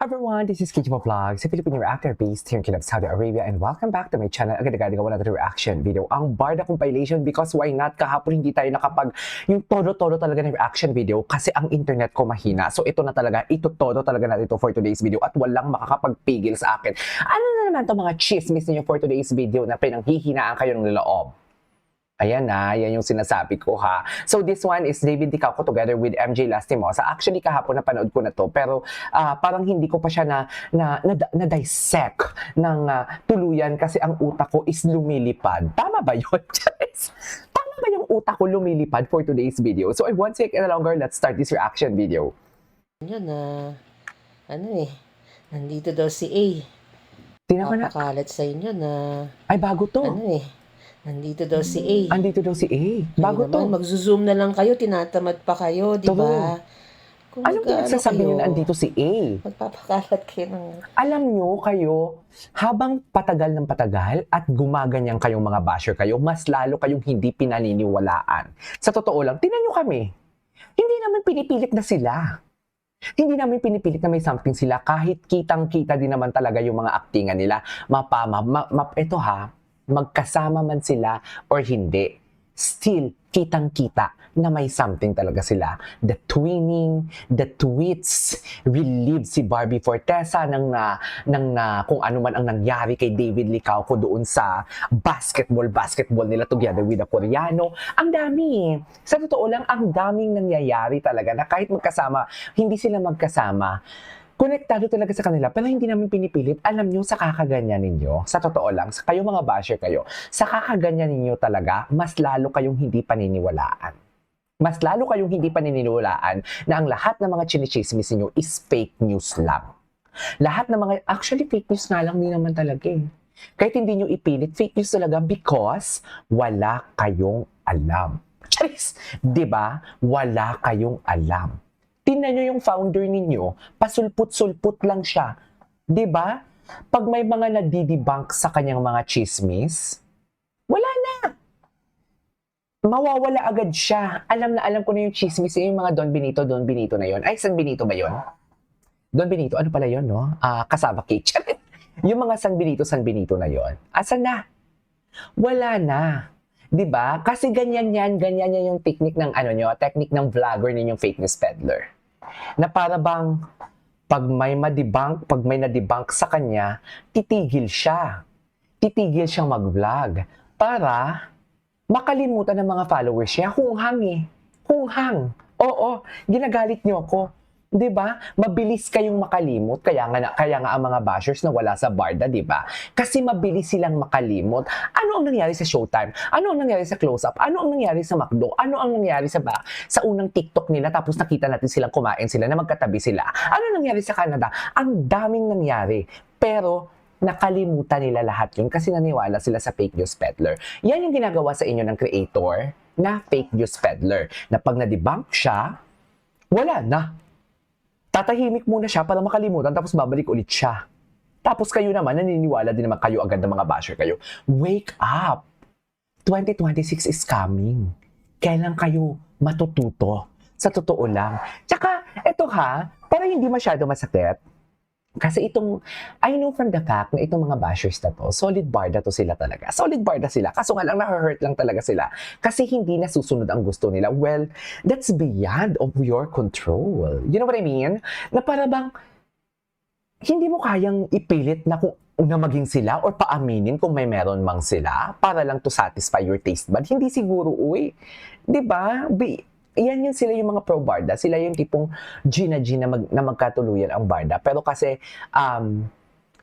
Everyone, this is Kijibo Vlogs, a Filipino reactor based here in Kilab, Saudi Arabia, and welcome back to my channel. Agad-agad gawa natin reaction video. Ang Barda compilation because why not? Kahapon hindi tayo nakapag yung todo-todo talaga ng reaction video kasi ang internet ko mahina. So ito na talaga, ito todo talaga natin ito for today's video at walang makakapagpigil sa akin. Ano na naman itong mga chismis ninyo for today's video na pinanghihinaan kayo ng loob? Ayan na, yan yung sinasabi ko ha. So this one is David Licauco together with MJ Lastimosa. Actually kahapon napanood ko na to pero parang hindi ko pa siya na-dissect ng tuluyan kasi ang utak ko is lumilipad. Tama ba yun? Tama ba yung utak ko lumilipad for today's video? So I won't take any longer, let's start this reaction video. Yun nandito daw si A. Papakalat sa inyo na, ay bago to. Nandito daw si A. Andito daw si A. Bago to. Magzo-zoom na lang kayo, tinatamad pa kayo, di ba? Anong pinagsasabi nyo na andito si A? Magpapakalat kayo ng... Alam nyo kayo, habang patagal ng patagal at gumaganyan kayong mga basher kayo, mas lalo kayong hindi pinaniniwalaan. Sa totoo lang, tingnan nyo kami. Hindi naman pinipilit na sila. Hindi namin pinipilit na may something sila kahit kitang-kita din naman talaga yung mga aktingan nila. Ito ha, magkasama man sila or hindi, still kitang-kita na may something talaga sila. The twinning, the tweets, relieved si Barbie Fortesa ng kung ano man ang nangyari kay David Licauco doon sa basketball nila together with the Koreano. Ang dami. Sa totoo lang, ang daming nangyayari talaga na kahit magkasama, hindi sila magkasama. Konektado talaga sa kanila, pero hindi namin pinipilit. Alam nyo, sa kakaganyan ninyo, sa totoo lang, sa kayo mga basher kayo, sa kakaganyan ninyo talaga, mas lalo kayong hindi paniniwalaan. Mas lalo kayong hindi paniniwalaan na ang lahat ng mga chinichismis ninyo is fake news lang. Lahat ng mga, actually fake news nga lang din naman talaga eh. Kahit hindi nyo ipilit, fake news talaga because wala kayong alam. Charis! Diba? Wala kayong alam. Tingnan nyo yung founder ninyo, pasulput-sulput lang siya. 'Di ba? Pag may mga nadidebunk sa kanyang mga chismis, wala na. Mawawala agad siya. Alam na alam ko na yung chismis, yung mga Don Benito na yon. Ay, San Benito ba yon? Don Benito, ano pala yon, no? Cassava cake. Yung mga San Benito na yon. Asan na? Wala na. 'Di ba? Kasi ganyan yan yung technique ng technique ng vlogger ninyong fake news peddler. Na para bang pag may na-debunk sa kanya, titigil siya. Titigil siyang mag-vlog para makalimutan ng mga followers niya. Hunghang. Oo, ginagalit niyo ako. 'Di ba? Mabilis kayong makalimot kaya nga ang mga bashers na wala sa Barda, 'di ba? Kasi mabilis silang makalimot. Ano ang nangyari sa Showtime? Ano ang nangyari sa Close Up? Ano ang nangyari sa McDo? Ano ang nangyari sa unang TikTok nila tapos nakita natin silang kumain sila na magkatabi sila? Ano ang nangyari sa Canada? Ang daming nangyari. Pero nakalimutan nila lahat yun kasi naniwala sila sa fake news peddler. Yan yung ginagawa sa inyo ng creator na fake news peddler. Na pag na-debunk siya, wala na. Tatahimik muna siya para makalimutan tapos babalik ulit siya. Tapos kayo naman, naniniwala din naman kayo agad ng mga basher kayo. Wake up! 2026 is coming. Kailan kayo matututo? Sa totoo lang. Tsaka, eto ha, para hindi masyado masakit, kasi I know from the fact na itong mga bashers na to, solid barda to sila talaga. Solid barda sila. Kaso nga lang, na-hurt lang talaga sila. Kasi hindi nasusunod ang gusto nila. Well, that's beyond of your control. You know what I mean? Na para bang, hindi mo kayang ipilit na maging sila or paaminin kung may meron mang sila para lang to satisfy your taste bud. Hindi siguro, uy. Diba? Yan sila yung mga pro-barda. Sila yung tipong G na magkatuluyan ang barda. Pero kasi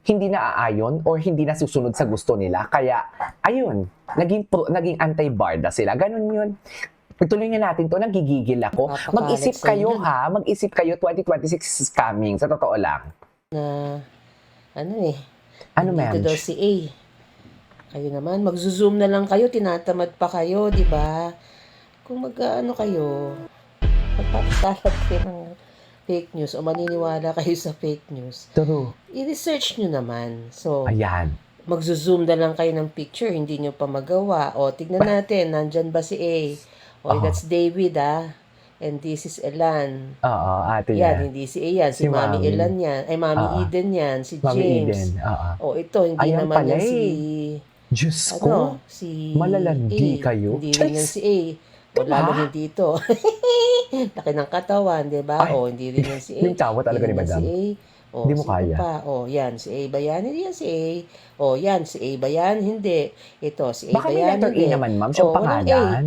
hindi naaayon or hindi nasusunod sa gusto nila. Kaya, ayun, naging anti-barda sila. Ganun yun. Ituloy nga natin to, nagigigil ako. Mag-isip kayo ha, mag-isip kayo, 2026 is coming, sa totoo lang. Nandito daw si A. Kayo naman, magzo-zoom na lang kayo, tinatamad pa kayo, di ba? Kung kayo, magpapakalat kayo ng fake news o maniniwala kayo sa fake news, True. i-research nyo naman. So, ayan. Magzo-zoom na lang kayo ng picture, hindi nyo pa magawa. O, tignan natin, nandyan ba si A? O, that's David, And this is Elan. Oo, ate Yan, niya. hindi si A yan. Si Si Mami Mami. Elan yan. Ay, Mami Oo. Eden yan. Si Mami James. Eden. Oo. O, ito, hindi Ayan naman pala yan si... eh. Diyos ko, Ano, si malalandi A. kayo. Hindi rin yan Diyos. si A. O, Diba? lalo hindi ito. Laki ng katawan, di ba? Ay, O, hindi rin yan si A. yung tawa talaga Hindi ni rin yan Madam. si A. O, Hindi mo sino kaya. pa? O, yan, si A ba yan? Hindi yan si A. O, yan, si A ba yan? Hindi. Ito, si A Baka ba may yan? letter A Hindi. naman, ma'am. Siyang O, walang A. pangalan.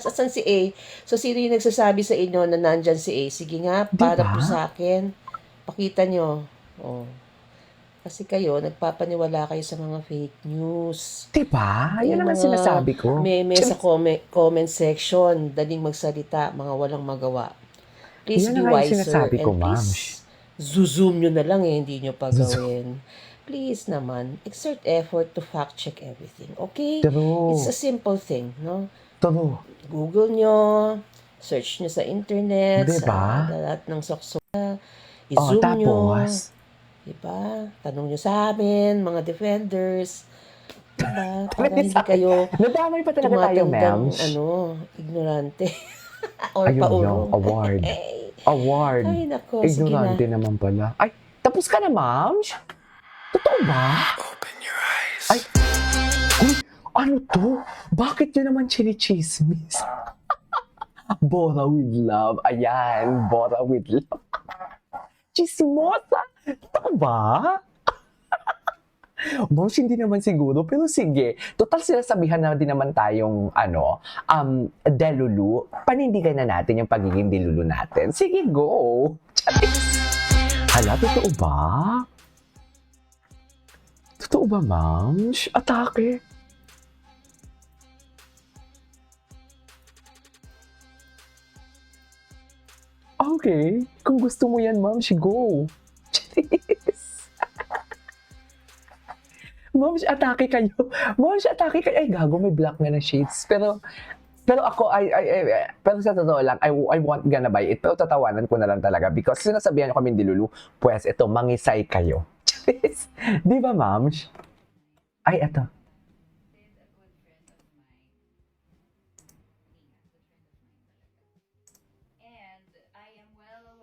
Saan si A? So, sino yung nagsasabi sa inyo na nandyan si A? Sige nga, para Diba? po sa akin. Pakita nyo. O. Kasi kayo, nagpapaniwala kayo sa mga fake news. Diba? Yan Yung naman mga sinasabi ko. meme sa comment section, daling magsalita, mga walang magawa. Please Yan be na nga yung wiser sinasabi ko, and ma'am. please zoom nyo na lang hindi nyo pa gawin. Please naman, exert effort to fact check everything. Okay? True. It's a simple thing, no? True. Google nyo, search nyo sa internet, Diba? sa lahat ng sokso. Oh, I-zoom nyo. tapos, Diba? Tanong nyo sa amin, mga defenders. Diba? Para Talaga hindi sa- kayo nadamay pa talaga tayo, ma'am. tumatandang, ignorante. Or Ayun yung paurong. award. Ay, Award. ay nako, sige na. Ignorante naman pala. Ay, tapos ka na, ma'am? Totoo ba? Ay, uy, ano to? Bakit yun naman chinichismis? Bora with love. Ayan, Bora with love. Chismosa. Totoo ba? Moms, hindi naman siguro, pero sige. Total sinasabihan na din naman tayong, delulu. Panindigan na natin yung pagiging delulu natin. Sige, go! Charis! Hala, totoo ba? Totoo ba, ma'am? Atake? Okay. Kung gusto mo yan, ma'am, go. Charis! Ma'am, atake kayo. Ma'am, atake kayo. Ay, gago, may black nga na shades. Pero ako, pero sa totoo lang, I want gonna buy it. Pero tatawanan ko na lang talaga because sinasabihan ko kami dilulu, pues ito, mangisay kayo. Charis. Di ba, ma'am? Ay, eto.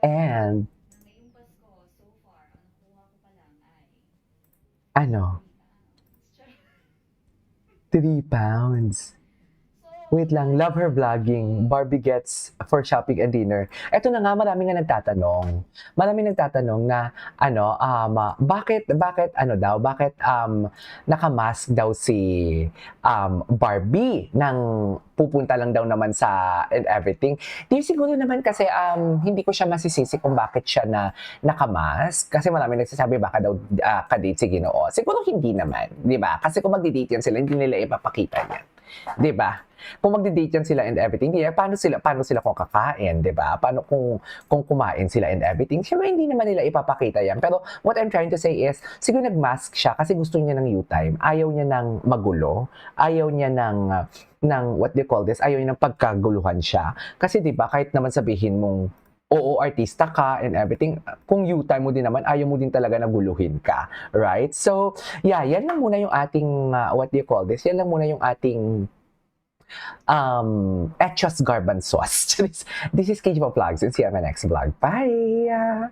And, ano? 3 pounds. Wait lang, love her vlogging. Barbie gets for shopping and dinner. Eto na nga, marami nga nagtatanong. Marami nagtatanong na, bakit nakamask daw si Barbie nang pupunta lang daw naman sa and everything. Di siguro naman kasi hindi ko siya masisisi kung bakit siya nakamask. Kasi marami nagsasabi baka daw kadate si Ginoo. Siguro hindi naman, di ba? Kasi kung magdi-date yan sila, hindi nila ipapakita yan. 'Di ba? Kung magdi-date yan sila and everything, paano sila kung kakain, 'di ba? Paano kung kumain sila and everything? Syempre hindi naman nila ipapakita yan. Pero what I'm trying to say is, siguro nag-mask siya kasi gusto niya ng you time. Ayaw niya ng magulo. Ayaw niya ng what do you call this? Ayaw niya ng pagkaguluhan siya. Kasi 'di ba, kahit naman sabihin mong oo, artista ka and everything, kung you time mo din naman, ayaw mo din talaga na guluhin ka. Right? So, yeah, yan lang muna yung ating, what do you call this? Yan lang muna yung ating Etchos Garban Sauce. This is KG Vlogs and see you on my next vlog. Bye!